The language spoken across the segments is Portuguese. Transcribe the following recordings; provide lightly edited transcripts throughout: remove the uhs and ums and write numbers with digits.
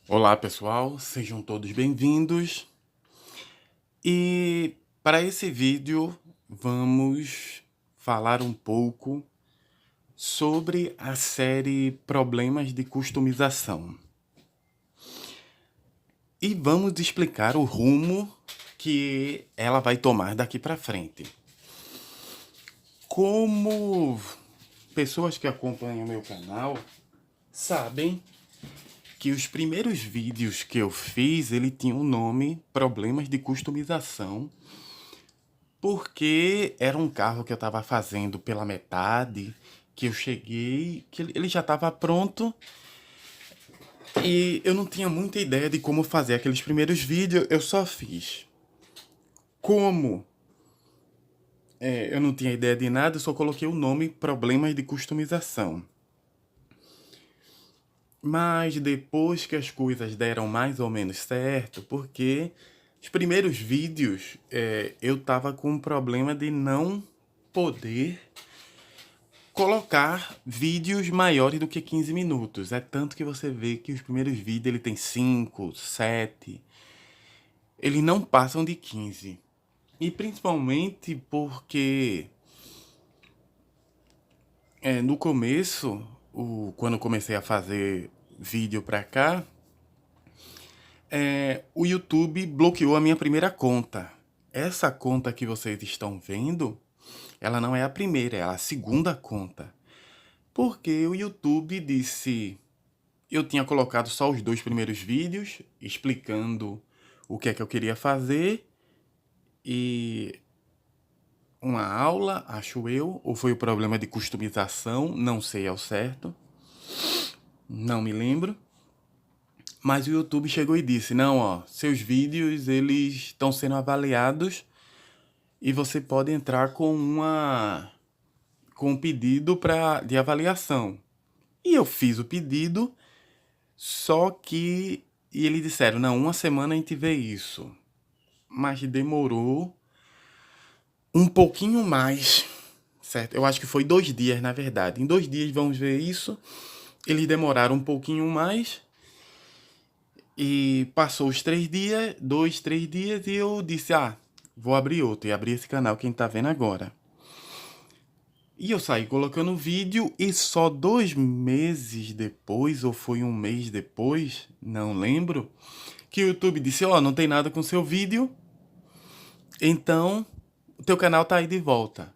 Olá pessoal, sejam todos bem-vindos. E para esse vídeo vamos falar um pouco sobre a série Problemas de Customização. E vamos explicar o rumo que ela vai tomar daqui para frente. Como pessoas que acompanham meu canal sabem que os primeiros vídeos que eu fiz, ele tinha o nome Problemas de Customização, porque era um carro que eu estava fazendo pela metade, que eu cheguei, que ele já estava pronto, e eu não tinha muita ideia de como fazer aqueles primeiros vídeos, eu só fiz. Como eu não tinha ideia de nada, eu só coloquei o nome Problemas de Customização. Mas depois que as coisas deram mais ou menos certo, porque os primeiros vídeos eu tava com um problema de não poder colocar vídeos maiores do que 15 minutos. É tanto que você vê que os primeiros vídeos ele tem 5, 7, eles não passam de 15. E principalmente porque no começo, quando eu comecei a fazer vídeo pra cá, o YouTube bloqueou a minha primeira conta. Essa conta que vocês estão vendo, ela não é a primeira, é a segunda conta. Porque o YouTube disse... Eu tinha colocado só os 2 primeiros vídeos, explicando o que é que eu queria fazer. E uma aula, acho eu, ou foi o problema de customização, não sei ao certo. Não me lembro. Mas o YouTube chegou e disse, não, ó, seus vídeos eles estão sendo avaliados e você pode entrar com um pedido de avaliação. E eu fiz o pedido, só que e eles disseram, não, uma semana a gente vê isso. Mas demorou um pouquinho mais, certo? Eu acho que foi 2 dias, na verdade. Em 2 dias vamos ver isso. Eles demoraram um pouquinho mais. E passou os 3 dias, 2, 3 dias, e eu disse, vou abrir outro. E abri esse canal que a gente tá vendo agora. E eu saí colocando vídeo e só 2 meses depois, ou foi um mês depois, não lembro, que o YouTube disse, não tem nada com seu vídeo, então o teu canal tá aí de volta.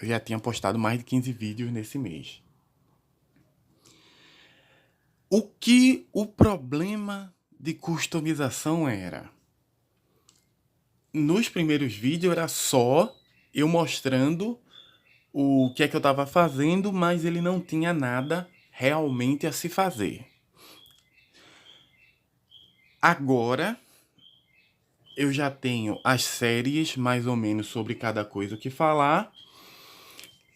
Eu já tinha postado mais de 15 vídeos nesse mês. O que o problema de customização era? Nos primeiros vídeos era só eu mostrando o que é que eu estava fazendo, mas ele não tinha nada realmente a se fazer. Agora eu já tenho as séries mais ou menos sobre cada coisa que falar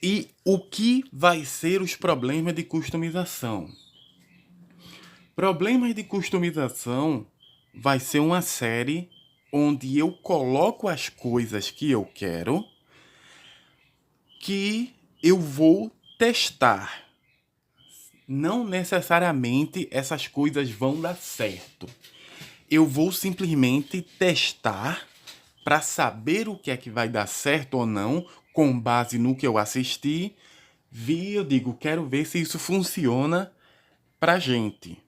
e o que vai ser os problemas de customização. Problemas de customização vai ser uma série onde eu coloco as coisas que eu quero, que eu vou testar. Não necessariamente essas coisas vão dar certo. Eu vou simplesmente testar para saber o que é que vai dar certo ou não, com base no que eu assisti. Eu digo, quero ver se isso funciona pra gente.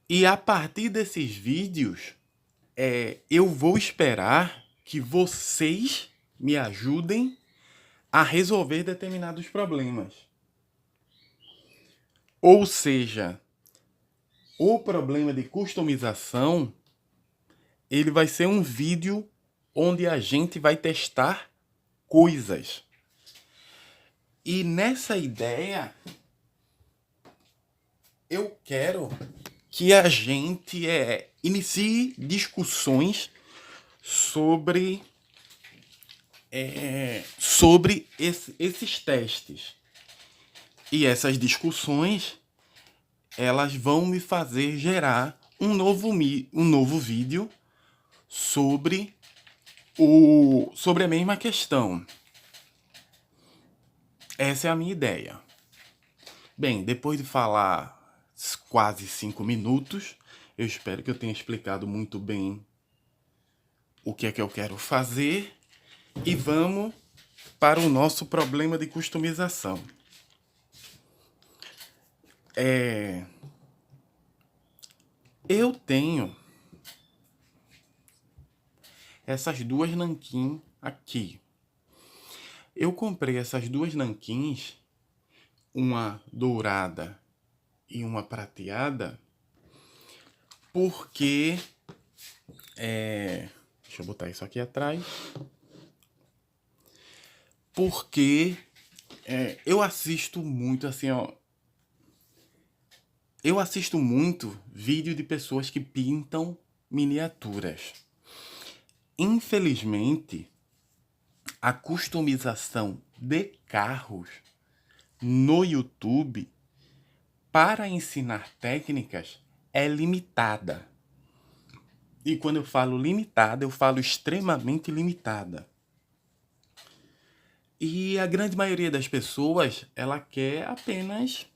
E a partir desses vídeos, eu vou esperar que vocês me ajudem a resolver determinados problemas. Ou seja, o problema de customização, ele vai ser um vídeo onde a gente vai testar coisas. E nessa ideia, eu quero que a gente inicie discussões sobre esses testes. E essas discussões, elas vão me fazer gerar um novo vídeo sobre a mesma questão. Essa é a minha ideia. Bem, depois de falar quase 5 minutos. Eu espero que eu tenha explicado muito bem o que é que eu quero fazer. E vamos para o nosso problema de customização. Eu tenho essas duas nanquim aqui. Eu comprei essas duas nanquins, uma dourada e uma prateada, porque... deixa eu botar isso aqui atrás. Porque eu assisto muito, assim, ó... Eu assisto muito vídeo de pessoas que pintam miniaturas. Infelizmente, a customização de carros no YouTube para ensinar técnicas é limitada. E quando eu falo limitada, eu falo extremamente limitada. E a grande maioria das pessoas, ela quer apenas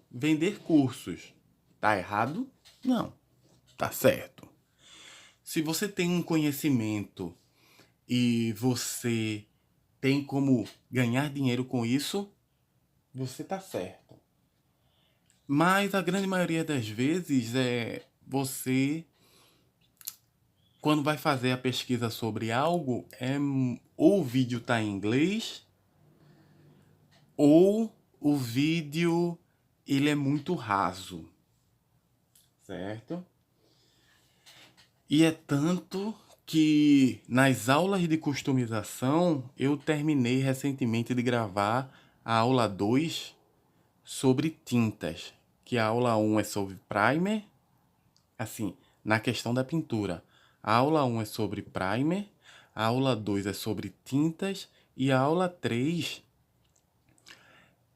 vender cursos. Tá errado? Não. Tá certo. Se você tem um conhecimento e você tem como ganhar dinheiro com isso, você tá certo. Mas a grande maioria das vezes você, quando vai fazer a pesquisa sobre algo, ou o vídeo tá em inglês, ou o vídeo ele é muito raso, certo? E é tanto que nas aulas de customização eu terminei recentemente de gravar a aula 2 sobre tintas, que a aula 1 é sobre primer, assim, na questão da pintura. A aula 1 é sobre primer, a aula 2 é sobre tintas e a aula 3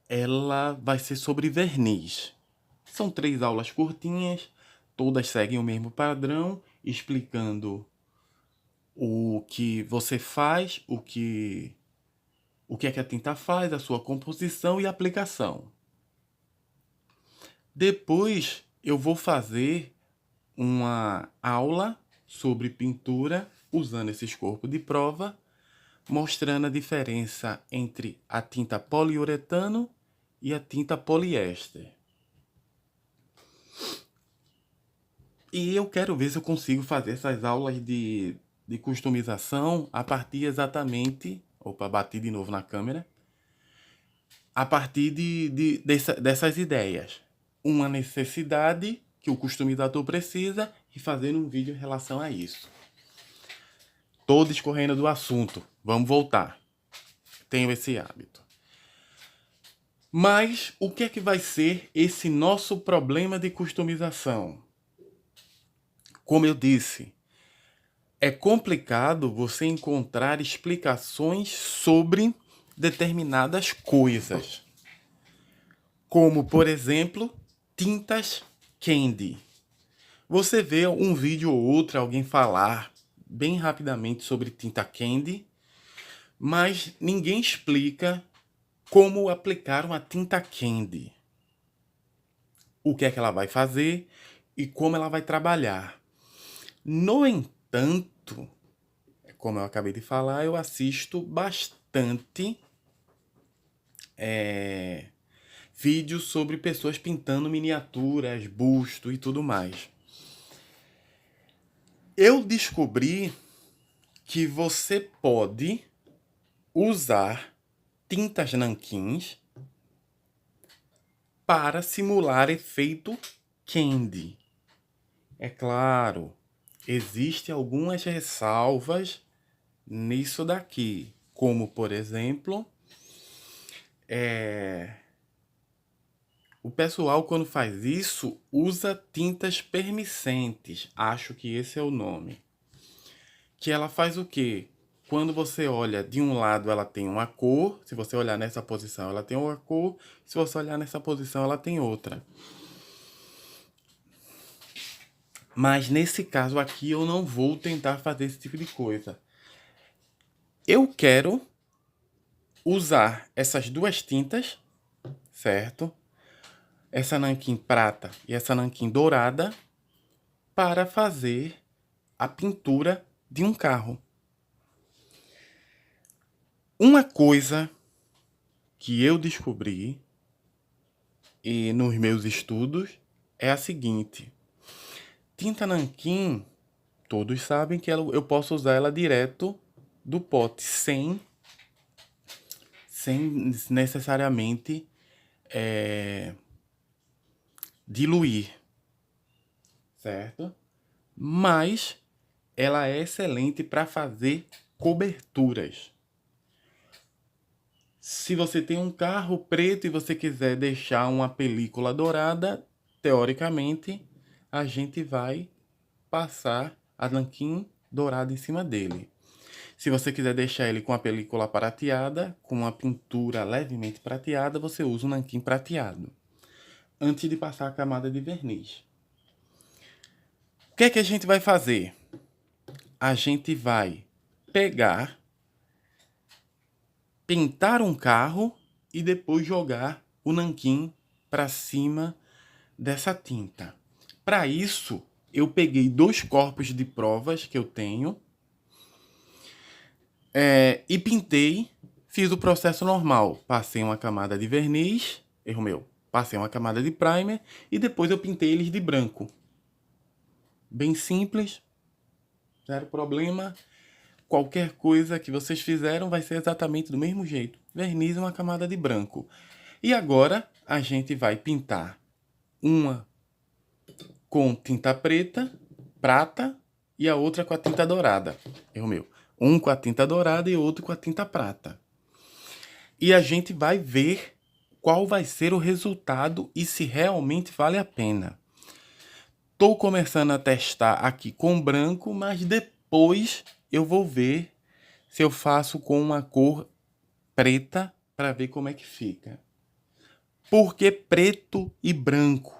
ela vai ser sobre verniz. São 3 aulas curtinhas, todas seguem o mesmo padrão, explicando o que você faz, o que é que a tinta faz, a sua composição e aplicação. Depois eu vou fazer uma aula sobre pintura usando esses corpos de prova, mostrando a diferença entre a tinta poliuretano e a tinta poliéster. E eu quero ver se eu consigo fazer essas aulas de customização a partir exatamente... Opa, bati de novo na câmera. A partir dessas ideias. Uma necessidade que o customizador precisa e fazer um vídeo em relação a isso. Tô discorrendo do assunto. Vamos voltar. Tenho esse hábito. Mas o que é que vai ser esse nosso problema de customização? Como eu disse, é complicado você encontrar explicações sobre determinadas coisas. Como, por exemplo, tintas candy. Você vê um vídeo ou outro, alguém falar bem rapidamente sobre tinta candy, mas ninguém explica como aplicar uma tinta candy. O que é que ela vai fazer e como ela vai trabalhar. No entanto, como eu acabei de falar, eu assisto bastante vídeos sobre pessoas pintando miniaturas, busto e tudo mais. Eu descobri que você pode usar tintas nanquins para simular efeito candy. É claro, existem algumas ressalvas nisso daqui, como por exemplo, o pessoal quando faz isso usa tintas permissentes, acho que esse é o nome. Que ela faz o quê? Quando você olha de um lado ela tem uma cor, se você olhar nessa posição ela tem uma cor, se você olhar nessa posição ela tem outra. Mas nesse caso aqui eu não vou tentar fazer esse tipo de coisa. Eu quero usar essas duas tintas, certo? essa nanquim prata e essa nanquim dourada para fazer a pintura de um carro. Uma coisa que eu descobri e nos meus estudos é a seguinte: tinta nanquim, todos sabem que eu posso usar ela direto do pote, sem necessariamente diluir, certo? Mas ela é excelente para fazer coberturas. Se você tem um carro preto e você quiser deixar uma película dourada, teoricamente, a gente vai passar a nanquim dourada em cima dele. Se você quiser deixar ele com a película prateada, com uma pintura levemente prateada, você usa o nanquim prateado, antes de passar a camada de verniz. O que é que a gente vai fazer? A gente vai pegar, pintar um carro e depois jogar o nanquim para cima dessa tinta. Para isso, eu peguei 2 corpos de provas que eu tenho e pintei, fiz o processo normal. Passei uma camada de verniz, erro meu, passei uma camada de primer e depois eu pintei eles de branco. Bem simples, zero problema. Qualquer coisa que vocês fizeram vai ser exatamente do mesmo jeito. Verniz e uma camada de branco. E agora a gente vai pintar uma com tinta prata, e a outra com a tinta dourada. Erro meu. Um com a tinta dourada e outro com a tinta prata. E a gente vai ver qual vai ser o resultado e se realmente vale a pena. Estou começando a testar aqui com branco, mas depois eu vou ver se eu faço com uma cor preta para ver como é que fica. Por que preto e branco?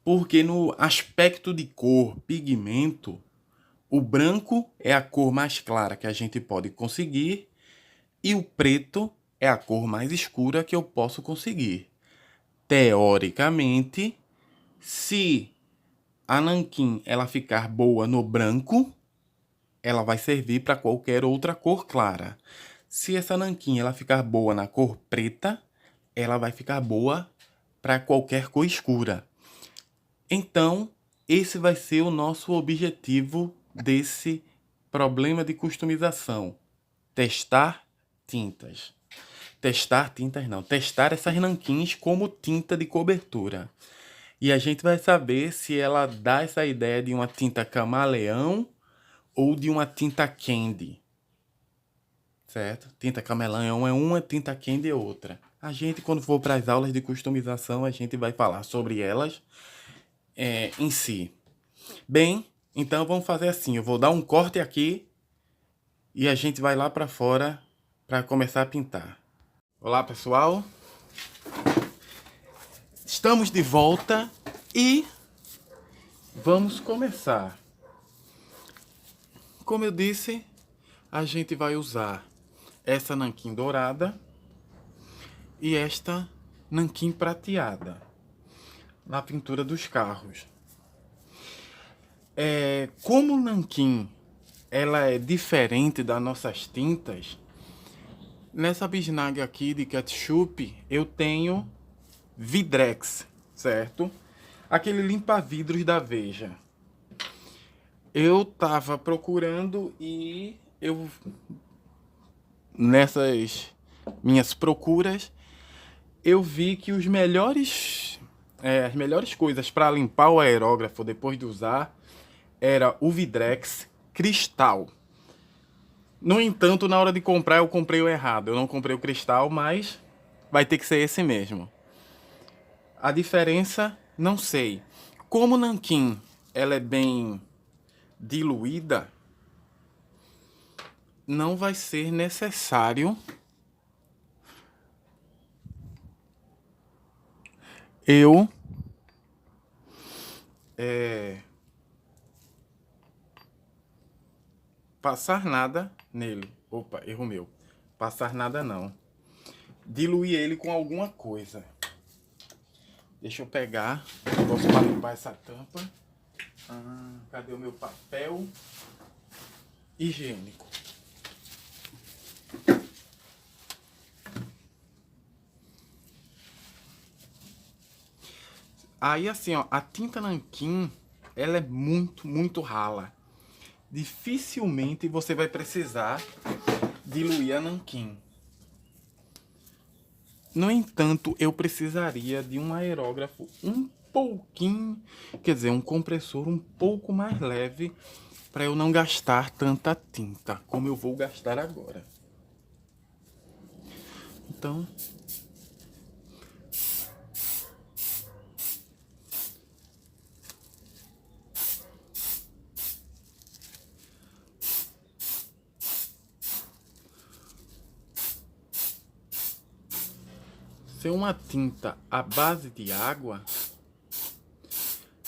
Porque no aspecto de cor, pigmento, o branco é a cor mais clara que a gente pode conseguir e o preto é a cor mais escura que eu posso conseguir. Teoricamente, se a nanquim ela ficar boa no branco, ela vai servir para qualquer outra cor clara. Se essa nanquim ela ficar boa na cor preta, ela vai ficar boa para qualquer cor escura. Então, esse vai ser o nosso objetivo desse problema de customização. Testar tintas. Testar tintas não, testar essas nanquins como tinta de cobertura. E a gente vai saber se ela dá essa ideia de uma tinta camaleão ou de uma tinta candy. Certo? Tinta camaleão é uma, tinta candy é outra. A gente, quando for para as aulas de customização, a gente vai falar sobre elas em si. Bem, então vamos fazer assim. Eu vou dar um corte aqui e a gente vai lá para fora para começar a pintar. Olá, pessoal. Estamos de volta e vamos começar. Como eu disse, a gente vai usar essa nanquim dourada e esta nanquim prateada na pintura dos carros. Como o nanquim ela é diferente das nossas tintas, nessa bisnaga aqui de ketchup eu tenho Vidrex, certo? Aquele limpa-vidros da Veja. Eu tava procurando e nessas minhas procuras, eu vi que as melhores coisas para limpar o aerógrafo depois de usar era o Vidrex Cristal. No entanto, na hora de comprar, eu comprei o errado. Eu não comprei o cristal, mas vai ter que ser esse mesmo. A diferença, não sei. Como o nanquim ela é bem diluída, não vai ser necessário eu passar nada nele. Opa, erro meu. Passar nada não. Diluir ele com alguma coisa. Deixa eu pegar o negócio para limpar essa tampa. Cadê o meu papel higiênico? Aí assim, ó, a tinta nanquim, ela é muito rala. Dificilmente você vai precisar diluir a nanquim. No entanto, eu precisaria de um aerógrafo um pouquinho, quer dizer, um compressor um pouco mais leve, para eu não gastar tanta tinta como eu vou gastar agora. Então, ser uma tinta à base de água,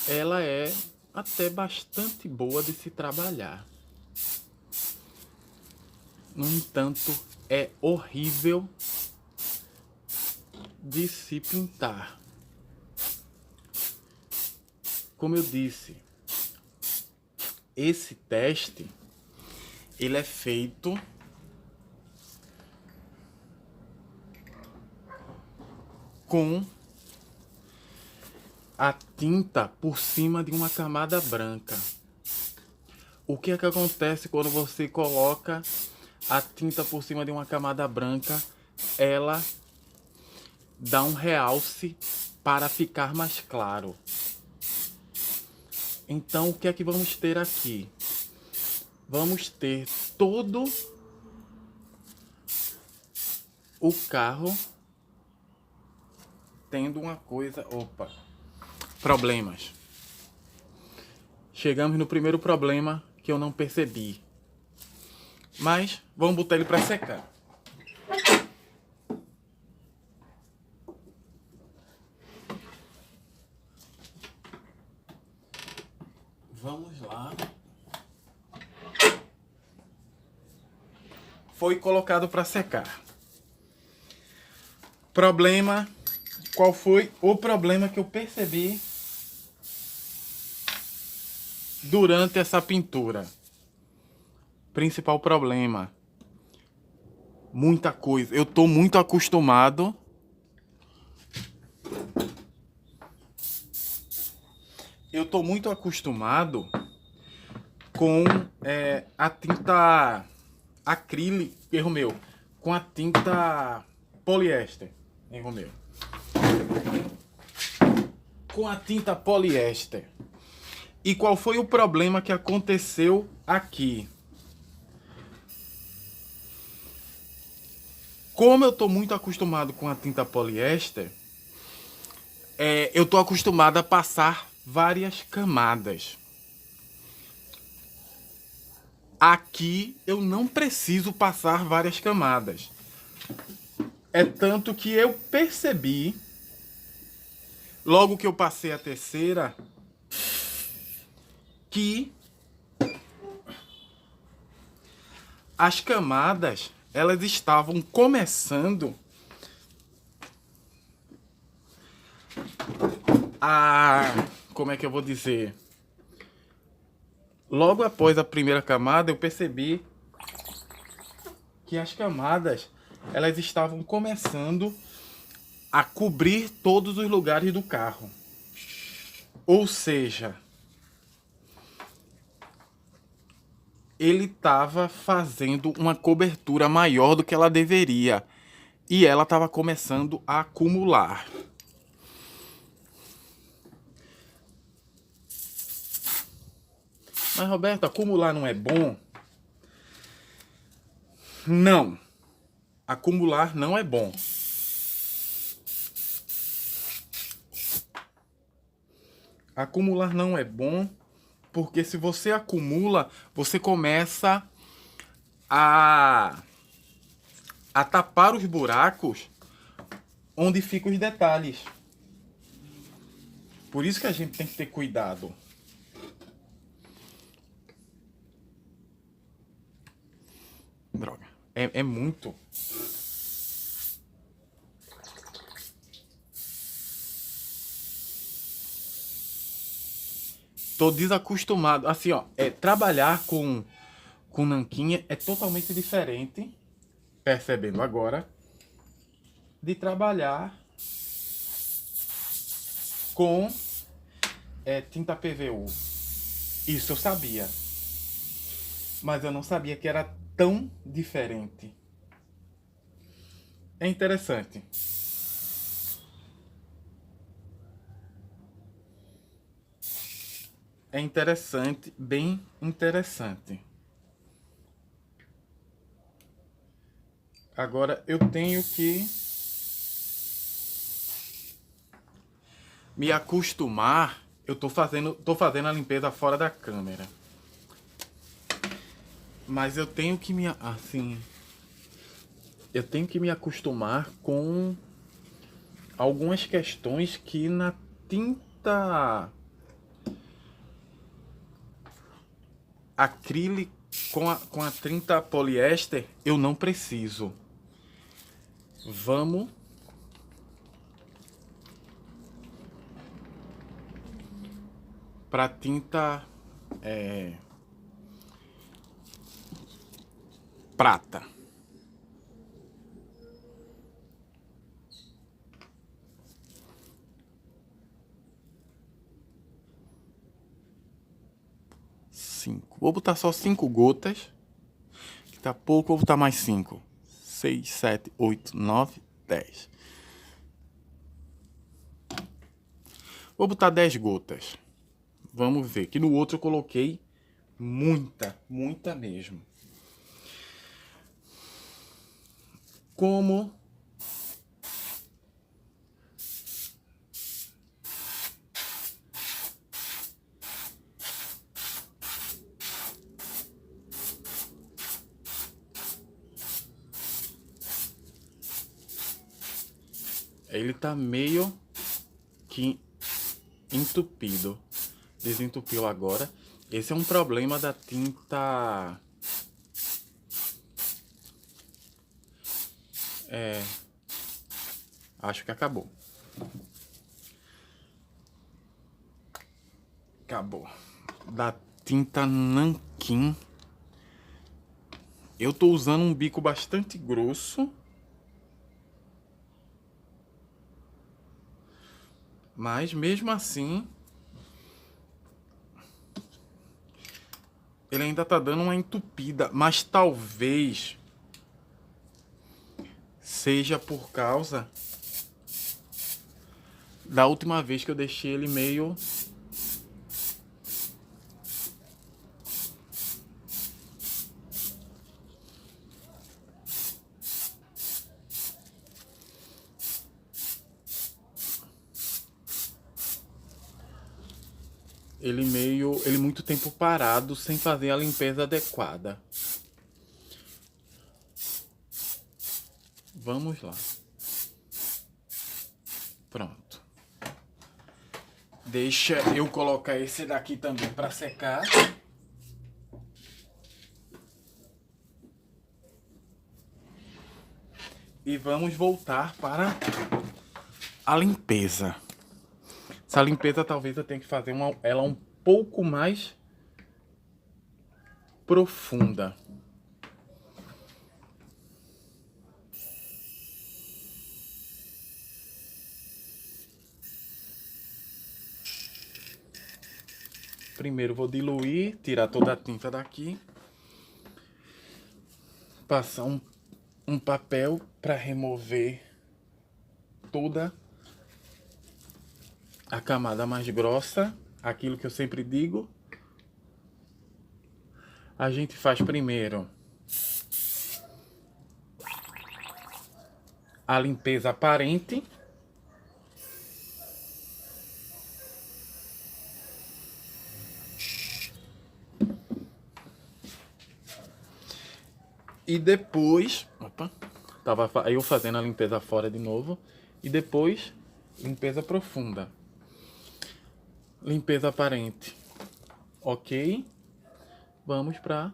ela é até bastante boa de se trabalhar. No entanto, é horrível de se pintar. Como eu disse, esse teste ele é feito com a tinta por cima de uma camada branca. O que é que acontece quando você coloca a tinta por cima de uma camada branca? Ela dá um realce para ficar mais claro. Então, o que é que vamos ter aqui? Vamos ter todo o carro tendo uma coisa... Opa! Problemas. Chegamos no primeiro problema que eu não percebi. Mas vamos botar ele para secar. Vamos lá. Foi colocado para secar. Problema. Qual foi o problema que eu percebi durante essa pintura? Principal problema. Muita coisa. Eu tô muito acostumado com a tinta acrílica, erro meu, com a tinta poliéster, erro meu. Com a tinta poliéster. E qual foi o problema que aconteceu aqui? Como eu tô muito acostumado com a tinta poliéster, eu tô acostumado a passar várias camadas. Aqui eu não preciso passar várias camadas. É tanto que eu percebi, logo que eu passei a terceira, que as camadas, elas estavam começando a... Como é que eu vou dizer? Logo após a primeira camada, eu percebi que as camadas, elas estavam começando a cobrir todos os lugares do carro. Ou seja, ele estava fazendo uma cobertura maior do que ela deveria. E ela estava começando a acumular. Mas, Roberto, acumular não é bom? Não. Acumular não é bom. Acumular não é bom, porque se você acumula, você começa a tapar os buracos onde ficam os detalhes. Por isso que a gente tem que ter cuidado. Droga. É muito. tô desacostumado. Assim, ó, trabalhar com nanquim é totalmente diferente, percebendo agora, de trabalhar com tinta PVU. Isso eu sabia, mas eu não sabia que era tão diferente. É interessante. É interessante, bem interessante. Agora eu tenho que me acostumar. Eu tô fazendo a limpeza fora da câmera. Mas eu tenho que eu tenho que me acostumar com algumas questões que na tinta acrílica, com a tinta poliéster, eu não preciso. Vamos para tinta prata. Vou botar só 5 gotas. Que tá pouco, vou botar mais 5. 6, 7, 8, 9, 10. Vou botar 10 gotas. Vamos ver. Que no outro eu coloquei muita mesmo. Como ele tá meio que entupido. Desentupiu agora. Esse é um problema da tinta. Acho que acabou. Acabou. Da tinta nanquim. Eu tô usando um bico bastante grosso. Mas mesmo assim, ele ainda tá dando uma entupida. Mas talvez seja por causa da última vez que eu deixei ele meio... Ele muito tempo parado sem fazer a limpeza adequada. Vamos lá. Pronto. Deixa eu colocar esse daqui também para secar. E vamos voltar para a limpeza. Essa limpeza talvez eu tenha que fazer ela um pouco mais profunda. Primeiro vou diluir, tirar toda a tinta daqui. Passar um papel para remover toda a camada mais grossa. Aquilo que eu sempre digo. A gente faz primeiro a limpeza aparente. E depois... Opa! Tava eu fazendo a limpeza fora de novo. E depois, limpeza profunda. Limpeza aparente. Ok? Vamos para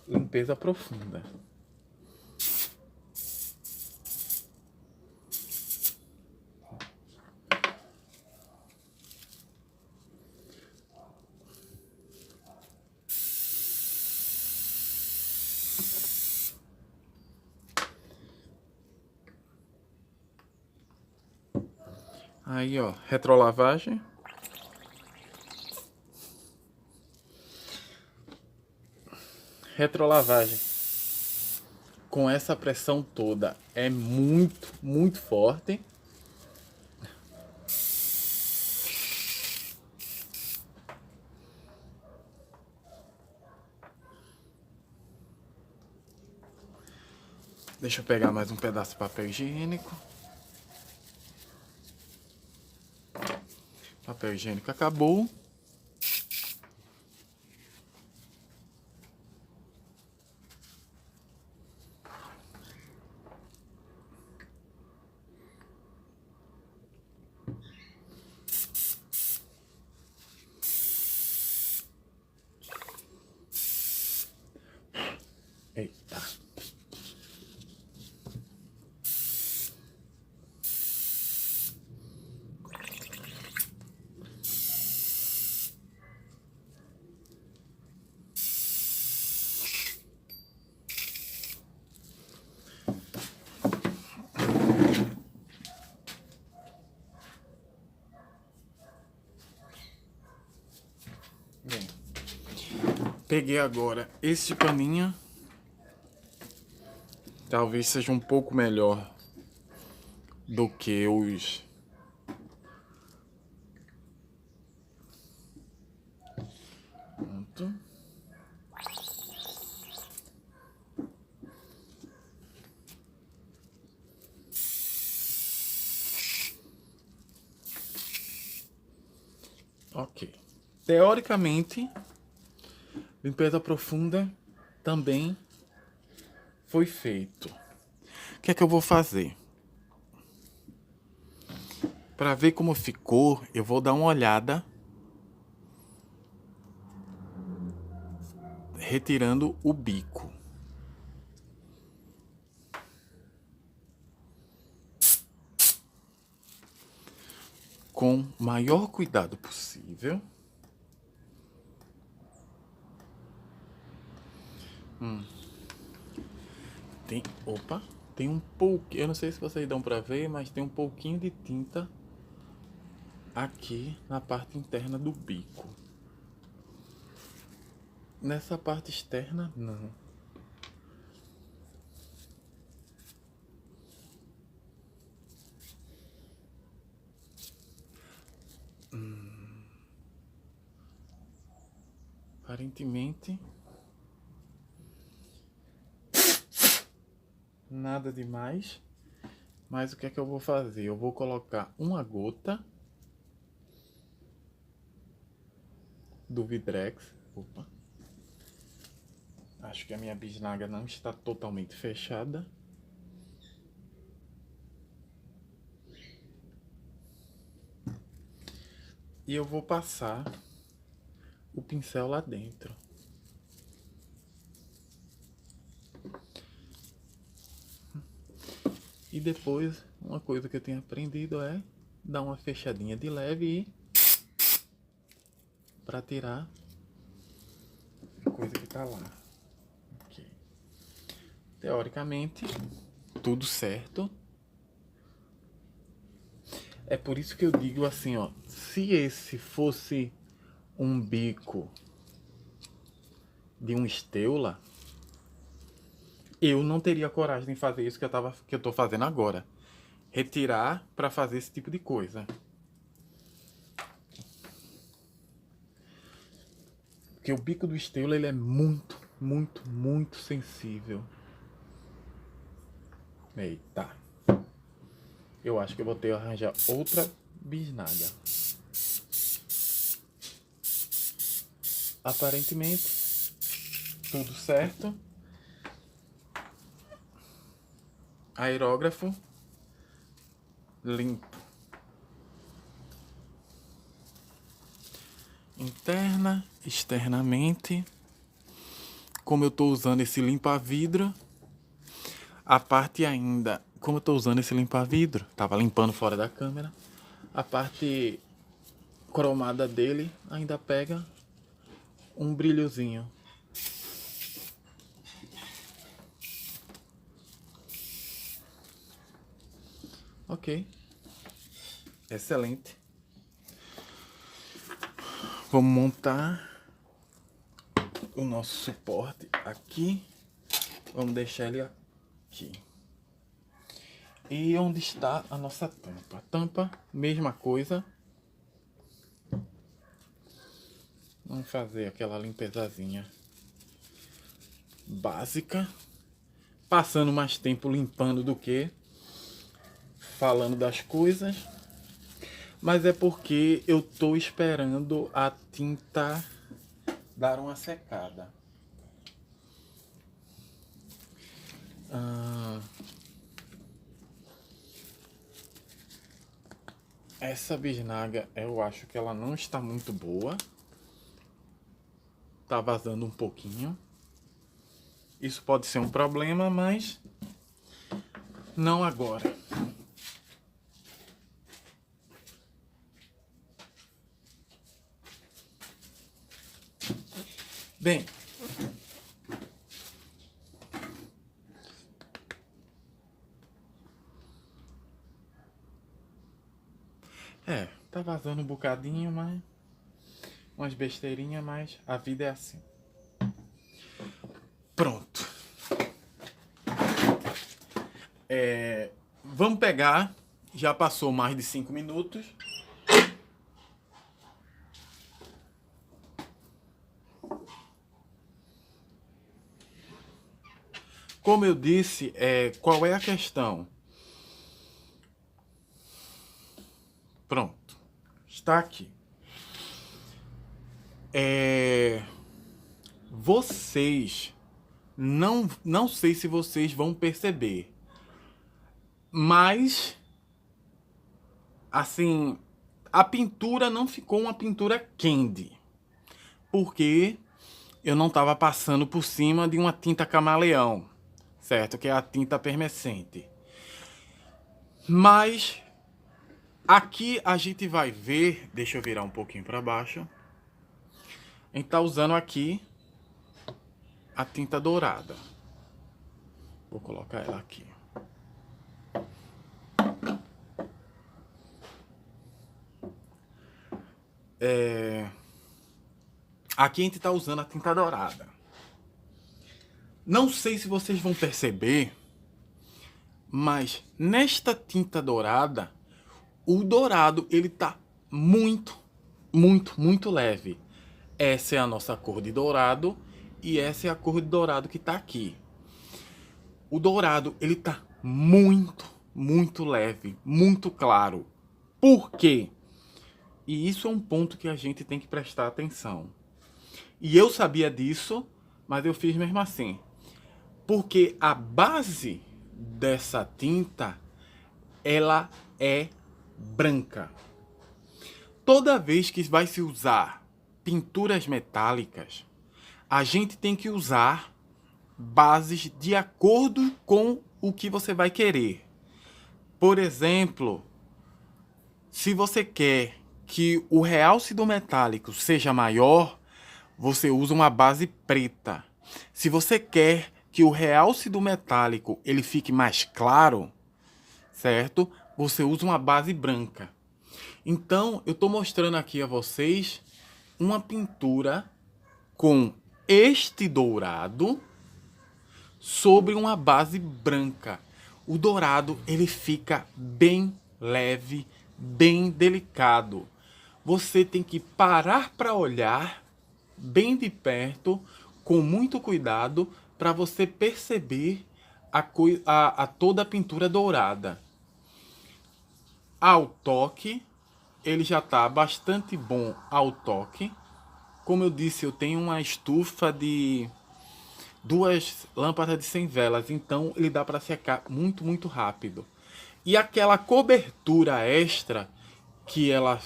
limpeza profunda. Aí, ó, retrolavagem. Retrolavagem com essa pressão toda é muito, muito forte. Deixa eu pegar mais um pedaço de papel higiênico. Papel higiênico acabou. Eita. Bem, peguei agora esse paninho. Talvez seja um pouco melhor do que os... Pronto. Ok. Teoricamente, limpeza profunda também foi feito. O que é que eu vou fazer? Para ver como ficou, eu vou dar uma olhada retirando o bico. Com o maior cuidado possível. Tem um pouco, eu não sei se vocês dão pra ver, mas tem um pouquinho de tinta aqui na parte interna do bico. Nessa parte externa, não. Aparentemente, nada demais. Mas o que é que eu vou fazer? Eu vou colocar uma gota do Vidrex. Opa. Acho que a minha bisnaga não está totalmente fechada. E eu vou passar o pincel lá dentro. E depois, uma coisa que eu tenho aprendido é dar uma fechadinha de leve e para tirar a coisa que tá lá. Okay. Teoricamente, tudo certo. É por isso que eu digo assim, ó, se esse fosse um bico de um Stella, eu não teria coragem de fazer isso que eu tô fazendo agora. Retirar para fazer esse tipo de coisa. Porque o bico do Stella, ele é muito, muito, muito sensível. Eita. Eu acho que eu vou ter que arranjar outra bisnaga. Aparentemente, tudo certo. Aerógrafo limpo. Interna, externamente. Como eu estou usando esse limpa-vidro, a parte ainda... Como eu estou usando esse limpa-vidro, tava limpando fora da câmera, a parte cromada dele ainda pega um brilhozinho. Ok. Excelente. Vamos montar o nosso suporte aqui. Vamos deixar ele aqui. E onde está a nossa tampa? A tampa, mesma coisa. Vamos fazer aquela limpezazinha básica. Passando mais tempo limpando do que falando das coisas. Mas é porque eu tô esperando a tinta dar uma secada. Essa bisnaga, eu acho que ela não está muito boa. Tá vazando um pouquinho. Isso pode ser um problema, mas não agora. Bem, tá vazando um bocadinho, mas umas besteirinhas, mas a vida é assim. Pronto. Vamos pegar, já passou mais de 5 minutos. Como eu disse, qual é a questão? Pronto, está aqui. Vocês, não sei se vocês vão perceber, mas, assim, a pintura não ficou uma pintura candy, porque eu não estava passando por cima de uma tinta camaleão, certo? Que é a tinta permanente. Mas aqui a gente vai ver, deixa eu virar um pouquinho para baixo. A gente tá usando aqui a tinta dourada. Vou colocar ela aqui. Aqui a gente tá usando a tinta dourada. Não sei se vocês vão perceber, mas nesta tinta dourada, o dourado ele tá muito, muito, muito leve. Essa é a nossa cor de dourado e essa é a cor de dourado que tá aqui. O dourado ele tá muito, muito leve, muito claro. Por quê? E isso é um ponto que a gente tem que prestar atenção. E eu sabia disso, mas eu fiz mesmo assim. Porque a base dessa tinta, ela é branca. Toda vez que vai se usar pinturas metálicas, a gente tem que usar bases de acordo com o que você vai querer. Por exemplo, se você quer que o realce do metálico seja maior, você usa uma base preta. Se você quer que o realce do metálico ele fique mais claro, certo? Você usa uma base branca. Então, eu estou mostrando aqui a vocês uma pintura com este dourado sobre uma base branca. O dourado ele fica bem leve, bem delicado. Você tem que parar para olhar bem de perto, com muito cuidado, para você perceber toda a pintura dourada. Ao toque, ele já está bastante bom ao toque. Como eu disse, eu tenho uma estufa de 2 lâmpadas de 100 velas, então ele dá para secar muito, muito rápido. E aquela cobertura extra que ela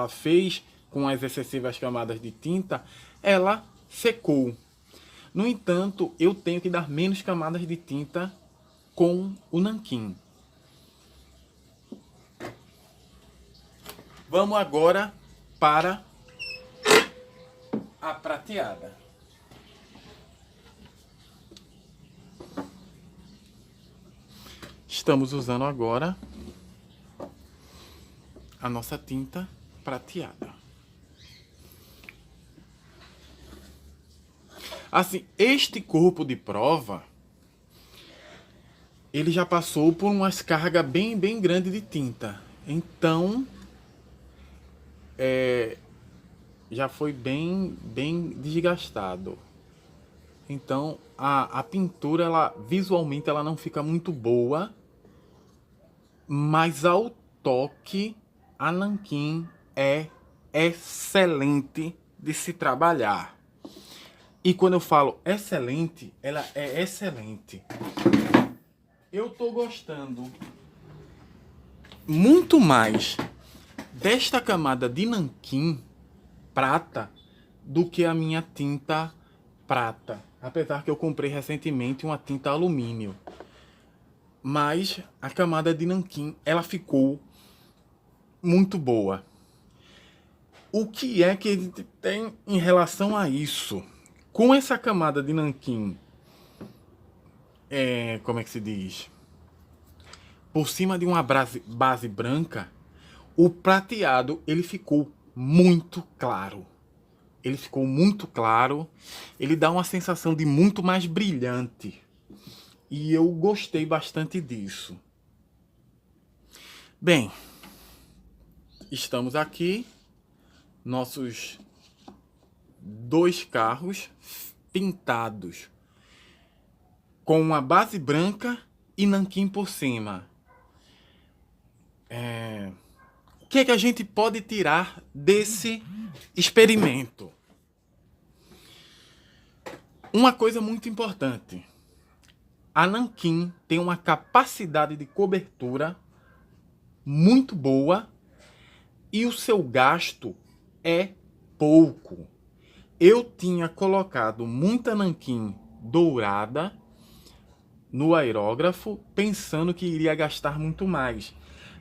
fez com as excessivas camadas de tinta, ela secou. No entanto, eu tenho que dar menos camadas de tinta com o nanquim. Vamos agora para a prateada. Estamos usando agora a nossa tinta prateada. Assim, este corpo de prova, ele já passou por umas cargas bem grande de tinta. Então, já foi bem desgastado. Então, a pintura, ela, visualmente, ela não fica muito boa. Mas ao toque, a nanquim é excelente de se trabalhar. E quando eu falo excelente, ela é excelente. Eu tô gostando muito mais desta camada de nanquim prata do que a minha tinta prata. Apesar que eu comprei recentemente uma tinta alumínio. Mas a camada de nanquim, ela ficou muito boa. O que é que a gente tem em relação a isso? Com essa camada de nanquim, como é que se diz? Por cima de uma base branca, o prateado, ele ficou muito claro. Ele ficou muito claro, ele dá uma sensação de muito mais brilhante. E eu gostei bastante disso. Bem, estamos aqui, nossos 2 carros pintados com uma base branca e nanquim por cima. O que é que a gente pode tirar desse experimento? Uma coisa muito importante. A nanquim tem uma capacidade de cobertura muito boa e o seu gasto é pouco. Eu tinha colocado muita nanquim dourada no aerógrafo pensando que iria gastar muito mais,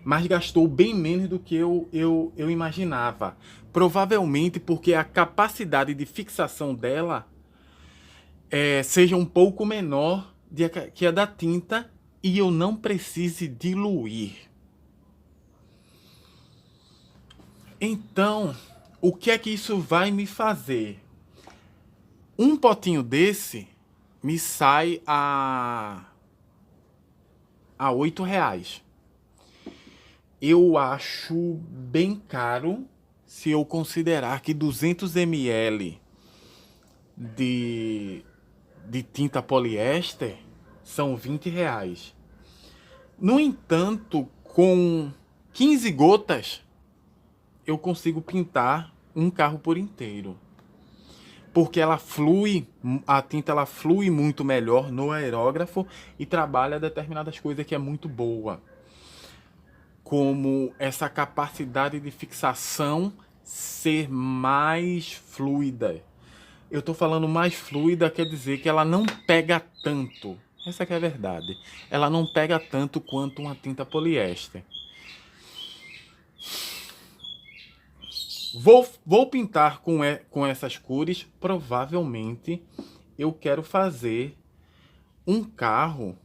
mas gastou bem menos do que eu imaginava. Provavelmente porque a capacidade de fixação dela seja um pouco menor que a da tinta e eu não precise diluir. Então, o que é que isso vai me fazer? Um potinho desse me sai a R$ 8. Eu acho bem caro se eu considerar que 200 ml de tinta poliéster são R$ 20. No entanto, com 15 gotas, eu consigo pintar um carro por inteiro. Porque ela flui, a tinta ela flui muito melhor no aerógrafo e trabalha determinadas coisas que é muito boa. Como essa capacidade de fixação ser mais fluida. Eu tô falando mais fluida, quer dizer que ela não pega tanto. Essa que é a verdade. Ela não pega tanto quanto uma tinta poliéster. Vou pintar com essas cores. Provavelmente eu quero fazer um carro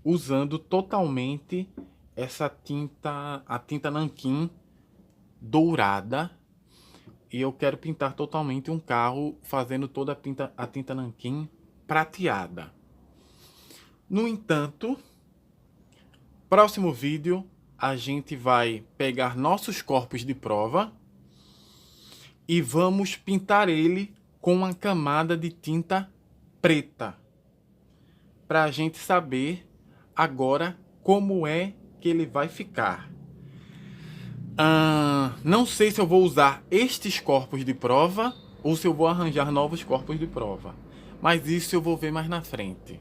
usando totalmente essa tinta, a tinta nanquim dourada. E eu quero pintar totalmente um carro fazendo toda a tinta nanquim prateada. No entanto, próximo vídeo a gente vai pegar nossos corpos de prova e vamos pintar ele com uma camada de tinta preta. Para a gente saber agora como é que ele vai ficar. Não sei se eu vou usar estes corpos de prova ou se eu vou arranjar novos corpos de prova. Mas isso eu vou ver mais na frente.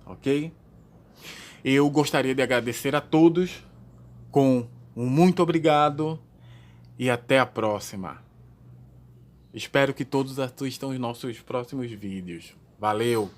Ok? Eu gostaria de agradecer a todos com um muito obrigado e até a próxima. Espero que todos assistam os nossos próximos vídeos. Valeu!